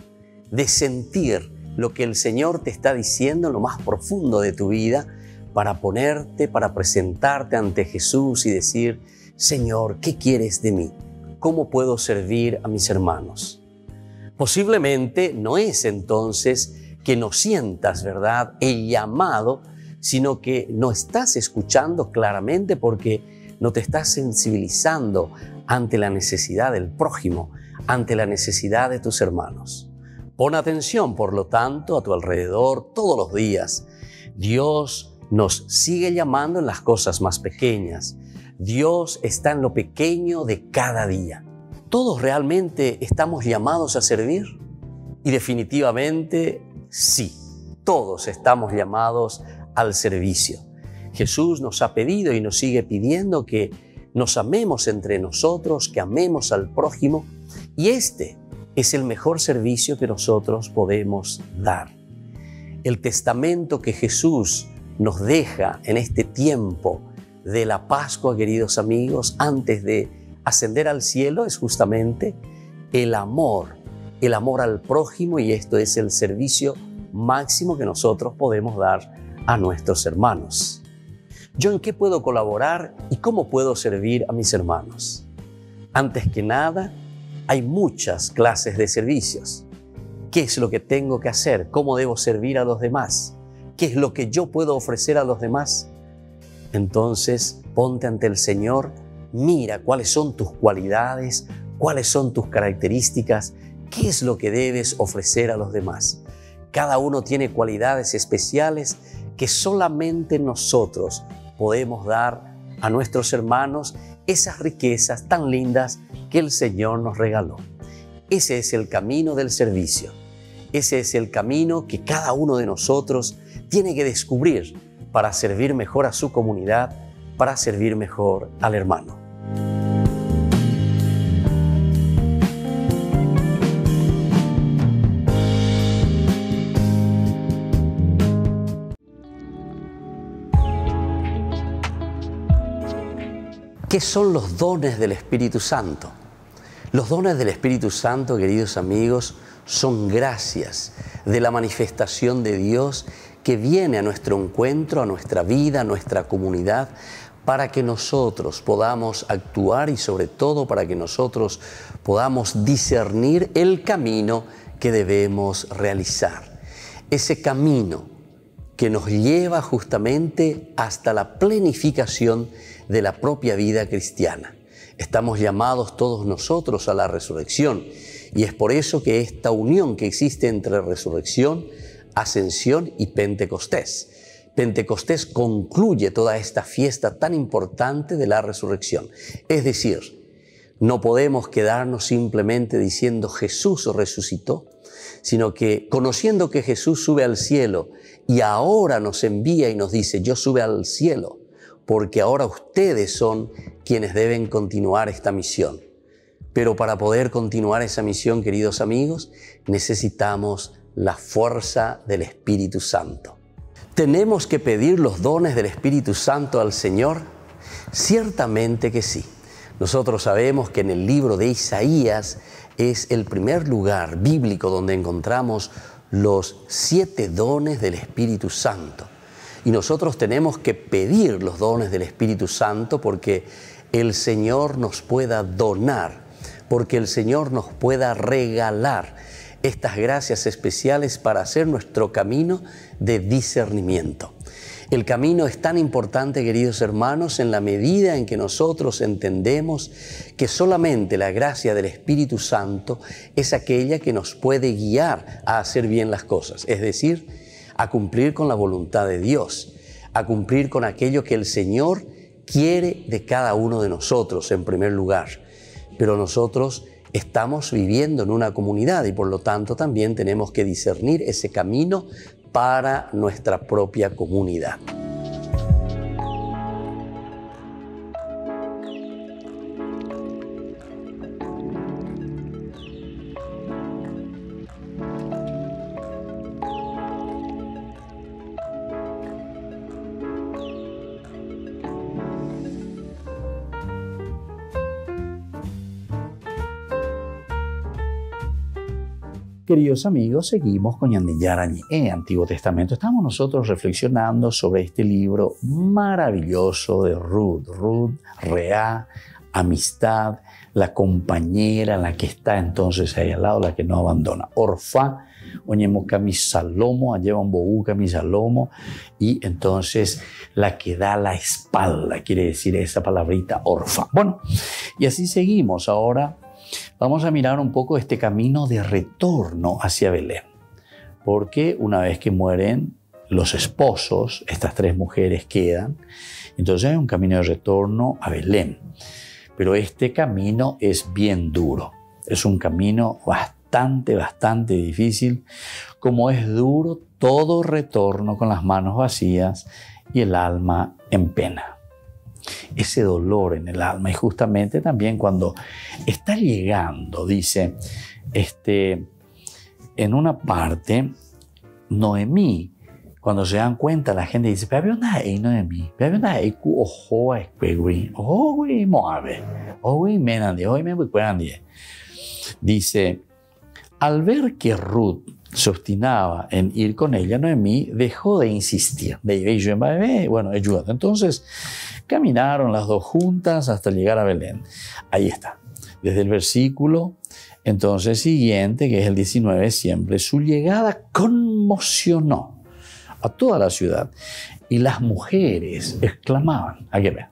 de sentir lo que el Señor te está diciendo en lo más profundo de tu vida, para ponerte, para presentarte ante Jesús y decir: Señor, ¿qué quieres de mí? ¿Cómo puedo servir a mis hermanos? Posiblemente no es entonces que no sientas, ¿verdad?, el llamado, sino que no estás escuchando claramente porque no te estás sensibilizando ante la necesidad del prójimo, ante la necesidad de tus hermanos. Pon atención, por lo tanto, a tu alrededor todos los días. Dios nos sigue llamando en las cosas más pequeñas. Dios está en lo pequeño de cada día. ¿Todos realmente estamos llamados a servir? Y definitivamente sí, todos estamos llamados al servicio. Jesús nos ha pedido y nos sigue pidiendo que nos amemos entre nosotros, que amemos al prójimo, y este es el mejor servicio que nosotros podemos dar. El testamento que Jesús nos deja en este tiempo de la Pascua, queridos amigos, antes de ascender al cielo, es justamente el amor al prójimo, y esto es el servicio máximo que nosotros podemos dar a nuestros hermanos. ¿Yo en qué puedo colaborar y cómo puedo servir a mis hermanos? Antes que nada, hay muchas clases de servicios. ¿Qué es lo que tengo que hacer? ¿Cómo debo servir a los demás? ¿Qué es lo que yo puedo ofrecer a los demás? Entonces, ponte ante el Señor, mira cuáles son tus cualidades, cuáles son tus características, qué es lo que debes ofrecer a los demás. Cada uno tiene cualidades especiales que solamente nosotros podemos dar a nuestros hermanos, esas riquezas tan lindas que el Señor nos regaló. Ese es el camino del servicio. Ese es el camino que cada uno de nosotros tiene que descubrir para servir mejor a su comunidad, para servir mejor al hermano. ¿Qué son los dones del Espíritu Santo? Los dones del Espíritu Santo, queridos amigos, son gracias de la manifestación de Dios que viene a nuestro encuentro, a nuestra vida, a nuestra comunidad, para que nosotros podamos actuar y sobre todo para que nosotros podamos discernir el camino que debemos realizar. Ese camino que nos lleva justamente hasta la plenificación de la propia vida cristiana. Estamos llamados todos nosotros a la resurrección, y es por eso que esta unión que existe entre resurrección, ascensión y Pentecostés. Pentecostés concluye toda esta fiesta tan importante de la resurrección. Es decir, no podemos quedarnos simplemente diciendo Jesús resucitó, sino que conociendo que Jesús sube al cielo y ahora nos envía y nos dice: yo sube al cielo, porque ahora ustedes son quienes deben continuar esta misión. Pero para poder continuar esa misión, queridos amigos, necesitamos la fuerza del Espíritu Santo. ¿Tenemos que pedir los dones del Espíritu Santo al Señor? Ciertamente que sí. Nosotros sabemos que en el libro de Isaías es el primer lugar bíblico donde encontramos los 7 dones del Espíritu Santo. Y nosotros tenemos que pedir los dones del Espíritu Santo porque el Señor nos pueda donar, porque el Señor nos pueda regalar estas gracias especiales para hacer nuestro camino de discernimiento. El camino es tan importante, queridos hermanos, en la medida en que nosotros entendemos que solamente la gracia del Espíritu Santo es aquella que nos puede guiar a hacer bien las cosas, es decir, a cumplir con la voluntad de Dios, a cumplir con aquello que el Señor quiere de cada uno de nosotros en primer lugar. Pero nosotros estamos viviendo en una comunidad y por lo tanto también tenemos que discernir ese camino para nuestra propia comunidad. Queridos amigos, seguimos con Ñande Yarañé, Antiguo Testamento. Estamos nosotros reflexionando sobre este libro maravilloso de Ruth. Ruth, Reá, amistad, la compañera, la que está entonces ahí al lado, la que no abandona. Orfá, oñemoca mi Salomo, allá un bobuca mi Salomo, y entonces la que da la espalda, quiere decir esa palabrita orfá. Bueno, y así seguimos ahora. Vamos a mirar un poco este camino de retorno hacia Belén, porque una vez que mueren los esposos, estas 3 mujeres quedan, entonces hay un camino de retorno a Belén. Pero este camino es bien duro, es un camino bastante difícil, como es duro todo retorno con las manos vacías y el alma en pena. Ese dolor en el alma, y justamente también cuando está llegando, dice, en una parte, Noemí, cuando se dan cuenta, la gente dice, pero había Noemí, pero había ojo a escuegui, ojo Moabe, ojo menandi, ojo me bucuandi. Dice, al ver que Ruth se obstinaba en ir con ella, Noemí dejó de insistir, bueno, ayúdate. Entonces, caminaron las 2 juntas hasta llegar a Belén. Ahí está. Desde el versículo entonces siguiente, que es el 19, siempre, su llegada conmocionó a toda la ciudad. Y las mujeres exclamaban, ¿a qué ver?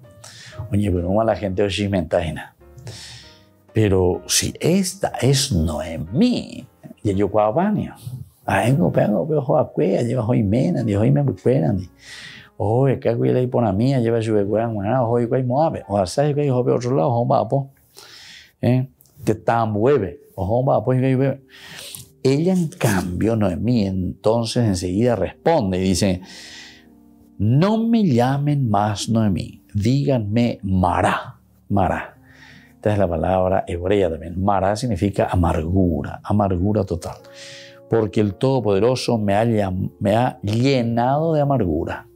Oye, pero ¿cómo la gente oshimentaina? Pero si esta es Noemí, y yo cuabanio, lleva hoy mena, hoy me bucueran. Oye, que hago ahí por la mía, lleva su becuán, hoy que moabe, o sea, que hijo de otro lado, homo te tan bueve, o ella en cambio, Noemí, entonces enseguida responde y dice, no me llamen más Noemí, díganme Mará, Mará. Esta es la palabra hebrea también. Mará significa amargura, amargura total. Porque el Todopoderoso me ha llenado de amargura.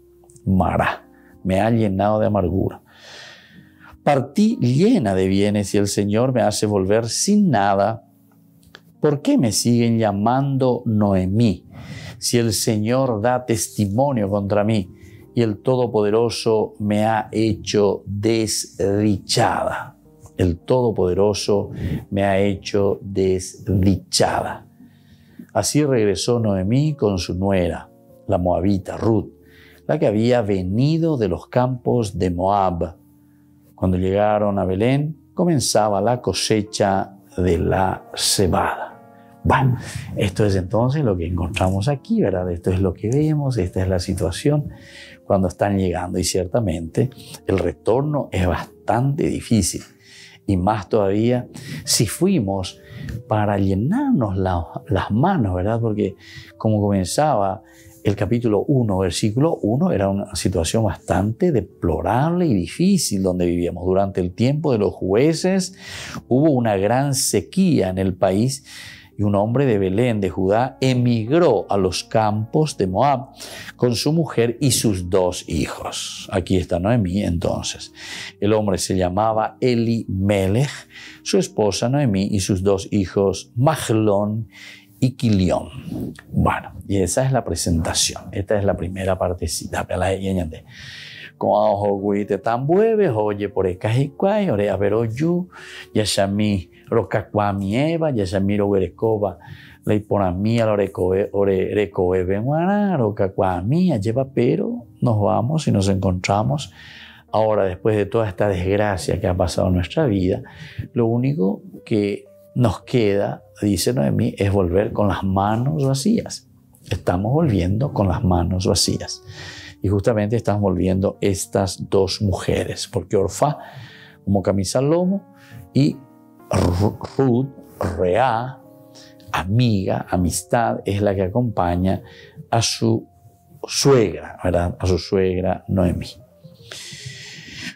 Mará, me ha llenado de amargura. Partí llena de bienes y el Señor me hace volver sin nada. ¿Por qué me siguen llamando Noemí? Si el Señor da testimonio contra mí y el Todopoderoso me ha hecho desdichada. El Todopoderoso me ha hecho desdichada. Así regresó Noemí con su nuera, la moabita Ruth, la que había venido de los campos de Moab. Cuando llegaron a Belén, comenzaba la cosecha de la cebada. Bueno, esto es entonces lo que encontramos aquí, ¿verdad? Esto es lo que vemos, esta es la situación cuando están llegando. Y ciertamente el retorno es bastante difícil. Y más todavía si fuimos para llenarnos las manos, ¿verdad? Porque como comenzaba el capítulo 1, versículo 1, era una situación bastante deplorable y difícil donde vivíamos. Durante el tiempo de los jueces hubo una gran sequía en el país y y un hombre de Belén, de Judá, emigró a los campos de Moab con su mujer y sus 2 hijos. Aquí está Noemí entonces. El hombre se llamaba Elimelech, su esposa Noemí y sus 2 hijos Mahlón y Quilión. Bueno, y esa es la presentación. Esta es la primera partecita. Como ojo te tan bueve, oye por ecajicuay, ore a ver oyu, yashami rocacuami eva, yashami roguerecova, la iponamía, la recoe benguana, rocacuami, lleva, pero nos vamos y nos encontramos. Ahora, después de toda esta desgracia que ha pasado en nuestra vida, lo único que nos queda, dice Noemí, es volver con las manos vacías. Estamos volviendo con las manos vacías. Y justamente están volviendo estas 2 mujeres, porque Orfá, como camisa al lomo, y Ruth, Reá, amiga, amistad, es la que acompaña a su suegra, ¿verdad? A su suegra Noemí.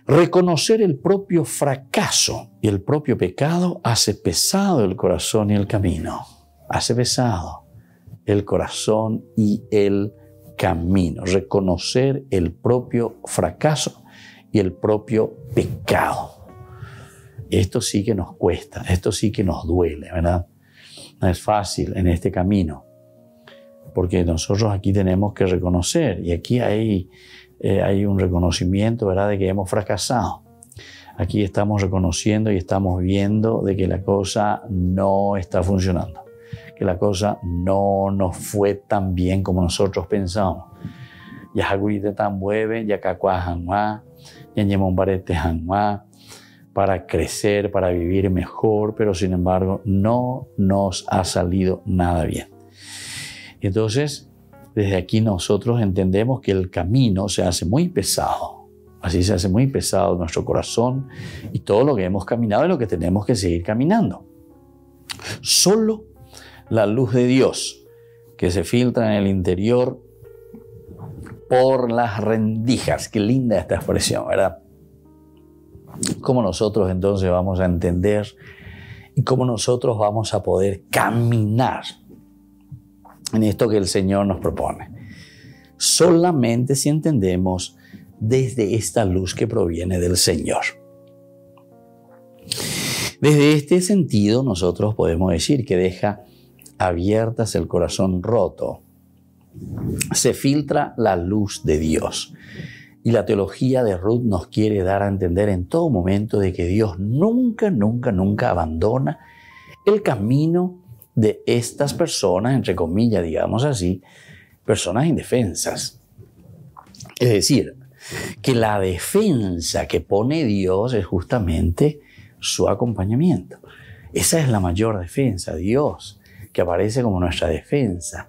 Reconocer el propio fracaso y el propio pecado hace pesado el corazón y el camino. Hace pesado el corazón y el camino. Reconocer el propio fracaso y el propio pecado. Esto sí que nos cuesta, esto sí que nos duele, ¿verdad? No es fácil en este camino, porque nosotros aquí tenemos que reconocer, y aquí hay un reconocimiento, ¿verdad?, de que hemos fracasado. Aquí estamos reconociendo y estamos viendo de que la cosa no está funcionando, que la cosa no nos fue tan bien como nosotros pensábamos. Ya jagüite tan bueve, ya cacua janua, ya ñemon barete janua, para crecer, para vivir mejor, pero sin embargo no nos ha salido nada bien. Entonces, desde aquí nosotros entendemos que el camino se hace muy pesado. Así se hace muy pesado nuestro corazón y todo lo que hemos caminado y lo que tenemos que seguir caminando. Solo la luz de Dios que se filtra en el interior por las rendijas. Qué linda esta expresión, ¿verdad? ¿Cómo nosotros entonces vamos a entender y cómo nosotros vamos a poder caminar en esto que el Señor nos propone? Solamente si entendemos desde esta luz que proviene del Señor. Desde este sentido, nosotros podemos decir que deja abiertas el corazón roto. Se filtra la luz de Dios. Y la teología de Ruth nos quiere dar a entender en todo momento de que Dios nunca, nunca, nunca abandona el camino de estas personas, entre comillas, digamos así, personas indefensas. Es decir, que la defensa que pone Dios es justamente su acompañamiento. Esa es la mayor defensa, Dios, que aparece como nuestra defensa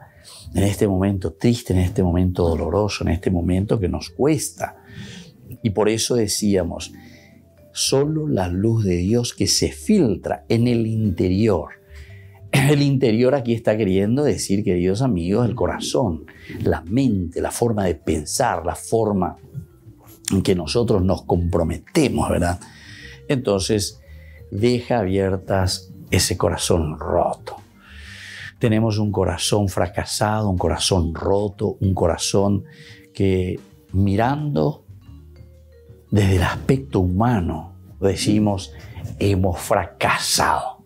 en este momento triste, en este momento doloroso, en este momento que nos cuesta. Y por eso decíamos, solo la luz de Dios que se filtra en el interior. El interior aquí está queriendo decir, queridos amigos, el corazón, la mente, la forma de pensar, la forma en que nosotros nos comprometemos, ¿verdad? Entonces, deja abiertas ese corazón roto. Tenemos un corazón fracasado, un corazón roto, un corazón que mirando desde el aspecto humano decimos hemos fracasado.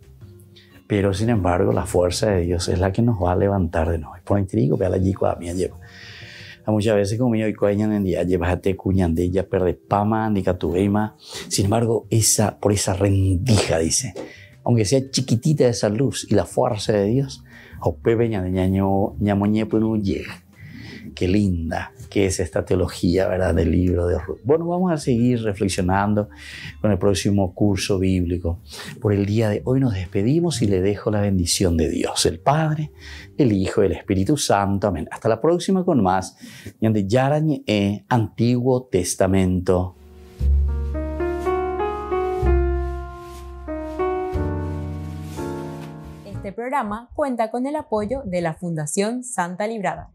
Pero sin embargo la fuerza de Dios es la que nos va a levantar de nuevo. Por intrigo, vea la yicua mía lleva. Muchas veces conmigo y coñan en día llevas a te cuñan de ella perde pama ni catuema. Sin embargo, por esa rendija dice, aunque sea chiquitita esa luz y la fuerza de Dios, qué linda que es esta teología, ¿verdad?, del libro de Ruth. Bueno, vamos a seguir reflexionando con el próximo curso bíblico. Por el día de hoy nos despedimos y le dejo la bendición de Dios, el Padre, el Hijo y el Espíritu Santo. Amén. Hasta la próxima con más Ñande Yarañe Antiguo Testamento. Este programa cuenta con el apoyo de la Fundación Santa Librada.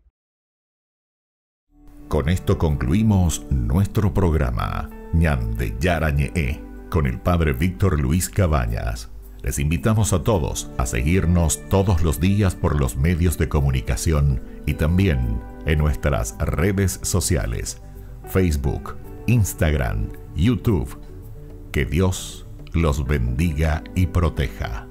Con esto concluimos nuestro programa Ñande Yarañe con el Padre Víctor Luis Cabañas. Les invitamos a todos a seguirnos todos los días por los medios de comunicación y también en nuestras redes sociales, Facebook, Instagram, YouTube. Que Dios los bendiga y proteja.